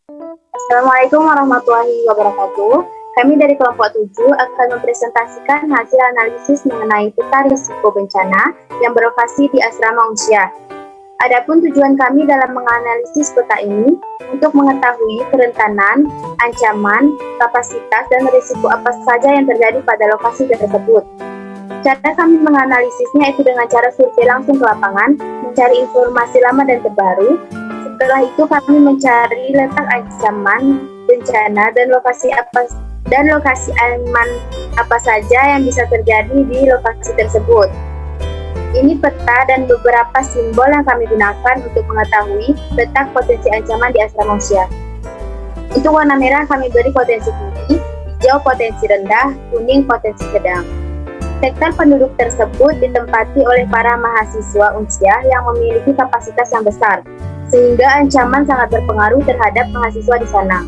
Assalamualaikum warahmatullahi wabarakatuh. Kami dari kelompok 7 akan mempresentasikan hasil analisis mengenai peta risiko bencana yang berlokasi di asrama Unsia. Adapun tujuan kami dalam menganalisis peta ini untuk mengetahui kerentanan, ancaman, kapasitas, dan risiko apa saja yang terjadi pada lokasi tersebut. Cara kami menganalisisnya itu dengan cara survei langsung ke lapangan, mencari informasi lama dan terbaru. Setelah itu kami mencari letak ancaman, bencana, dan lokasi aman apa saja yang bisa terjadi di lokasi tersebut. Ini peta dan beberapa simbol yang kami gunakan untuk mengetahui letak potensi ancaman di asrama Unsia. Untuk warna merah kami beri potensi tinggi, hijau potensi rendah, kuning potensi sedang. Sektor penduduk tersebut ditempati oleh para mahasiswa Unsia yang memiliki kapasitas yang besar, sehingga ancaman sangat berpengaruh terhadap mahasiswa di sana.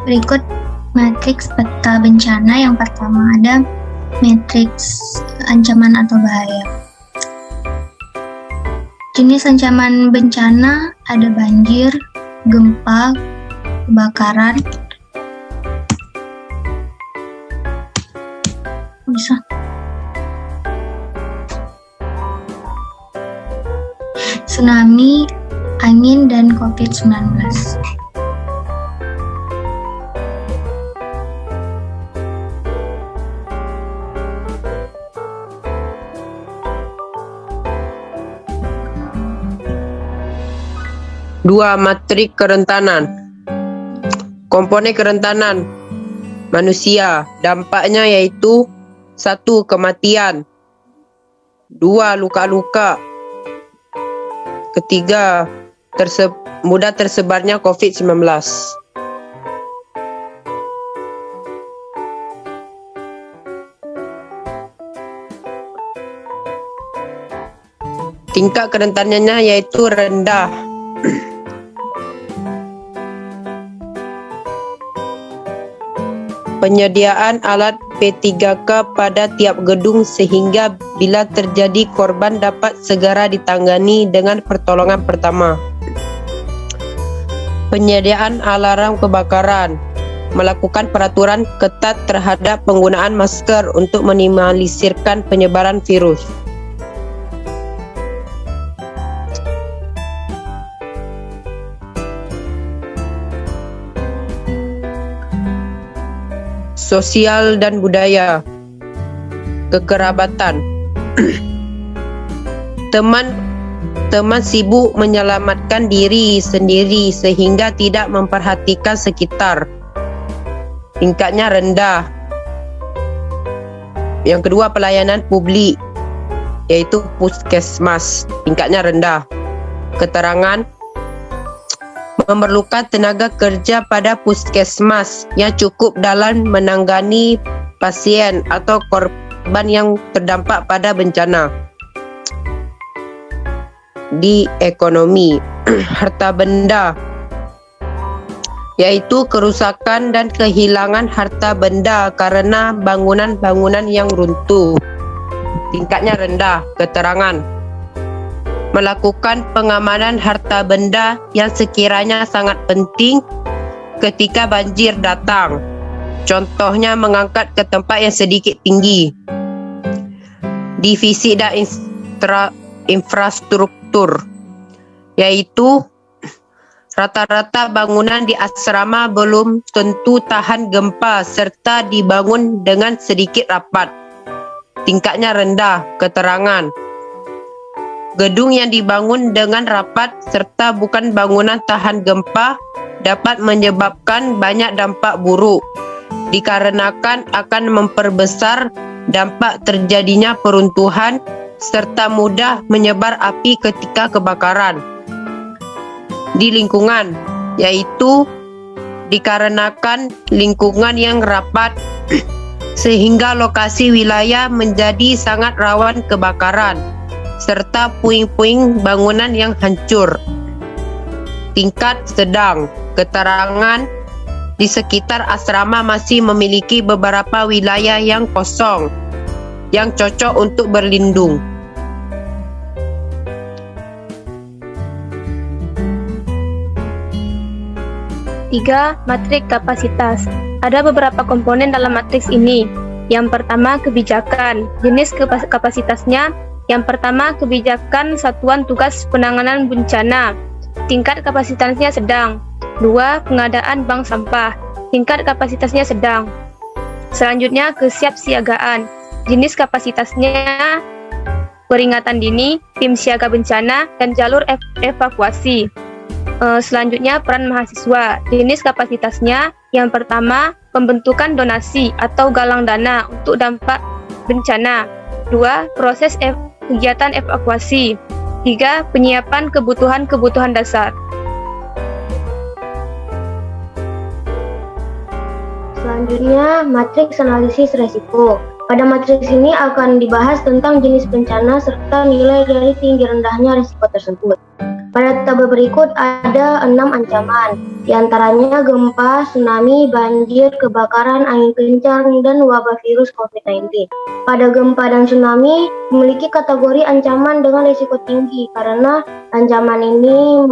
Berikut matriks peta bencana. Yang pertama ada matriks ancaman atau bahaya. Jenis ancaman bencana ada banjir, gempa, kebakaran, tsunami, angin, dan COVID-19. Dua, matrik kerentanan. Komponen kerentanan manusia, dampaknya yaitu 1. Kematian, 2. Luka-luka, 3. Mudah tersebarnya COVID-19. Tingkat kerentanannya yaitu rendah. Penyediaan alat P3K pada tiap gedung sehingga bila terjadi korban dapat segera ditangani dengan pertolongan pertama. Penyediaan alarm kebakaran, melakukan peraturan ketat terhadap penggunaan masker untuk meminimalisirkan penyebaran virus. Sosial dan budaya, kekerabatan. Teman sibuk menyelamatkan diri sendiri sehingga tidak memperhatikan sekitar. Tingkatnya rendah. Yang kedua, pelayanan publik, yaitu puskesmas. Tingkatnya rendah. Keterangan, memerlukan tenaga kerja pada puskesmas yang cukup dalam menangani pasien atau korban yang terdampak pada bencana. Di ekonomi, harta benda, yaitu kerusakan dan kehilangan harta benda karena bangunan-bangunan yang runtuh. Tingkatnya rendah. Keterangan, melakukan pengamanan harta benda yang sekiranya sangat penting ketika banjir datang. Contohnya mengangkat ke tempat yang sedikit tinggi. Divisi dan infrastruktur, yaitu rata-rata bangunan di asrama belum tentu tahan gempa serta dibangun dengan sedikit rapat. Tingkatnya rendah. Keterangan, gedung yang dibangun dengan rapat serta bukan bangunan tahan gempa dapat menyebabkan banyak dampak buruk, dikarenakan akan memperbesar dampak terjadinya peruntuhan serta mudah menyebar api ketika kebakaran. Di lingkungan, yaitu dikarenakan lingkungan yang rapat sehingga lokasi wilayah menjadi sangat rawan kebakaran serta puing-puing bangunan yang hancur. Tingkat sedang. Keterangan, di sekitar asrama masih memiliki beberapa wilayah yang kosong, yang cocok untuk berlindung. Tiga, matriks kapasitas. Ada beberapa komponen dalam matriks ini. Yang pertama, kebijakan. Jenis kapasitasnya. Yang pertama, kebijakan satuan tugas penanganan bencana. Tingkat kapasitasnya sedang. 2. Pengadaan bank sampah. Tingkat kapasitasnya sedang. Selanjutnya, kesiapsiagaan. Jenis kapasitasnya peringatan dini, tim siaga bencana, dan jalur evakuasi. Selanjutnya, peran mahasiswa. Jenis kapasitasnya yang pertama, pembentukan donasi atau galang dana untuk dampak bencana. 2. Proses kegiatan evakuasi. 3. Penyiapan kebutuhan dasar. Selanjutnya, matriks analisis resiko. Pada matriks ini akan dibahas tentang jenis bencana serta nilai dari tinggi rendahnya risiko tersebut. Pada tabel berikut ada 6 ancaman, diantaranya gempa, tsunami, banjir, kebakaran, angin kencang, dan wabah virus COVID-19. Pada gempa dan tsunami memiliki kategori ancaman dengan risiko tinggi karena ancaman ini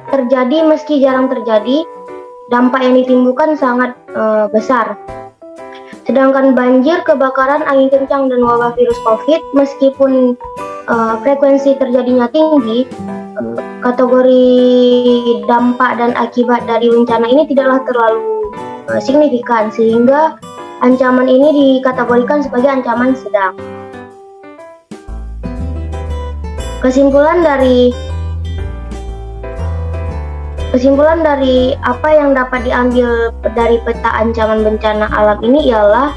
terjadi meski jarang terjadi, dampak yang ditimbulkan sangat besar. Sedangkan banjir, kebakaran, angin kencang, dan wabah virus COVID meskipun frekuensi terjadinya tinggi, kategori dampak dan akibat dari bencana ini tidaklah terlalu signifikan sehingga ancaman ini dikategorikan sebagai ancaman sedang. Kesimpulan dari apa yang dapat diambil dari peta ancaman bencana alam ini ialah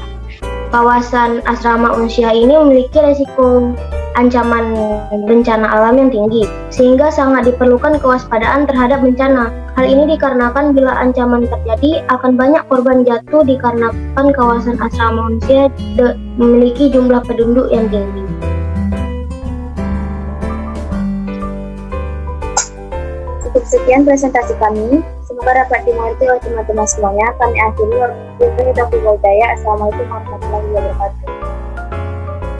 kawasan asrama Unsia ini memiliki risiko ancaman bencana alam yang tinggi, sehingga sangat diperlukan kewaspadaan terhadap bencana. Hal ini dikarenakan bila ancaman terjadi, akan banyak korban jatuh dikarenakan kawasan asrama Unsia memiliki jumlah penduduk yang tinggi. Cukup sekian presentasi kami. Semoga dapat dimengerti oleh teman-teman semuanya. Kami akhiri. Wabillahi taufiq wal hidayah. Assalamualaikum warahmatullahi wabarakatuh.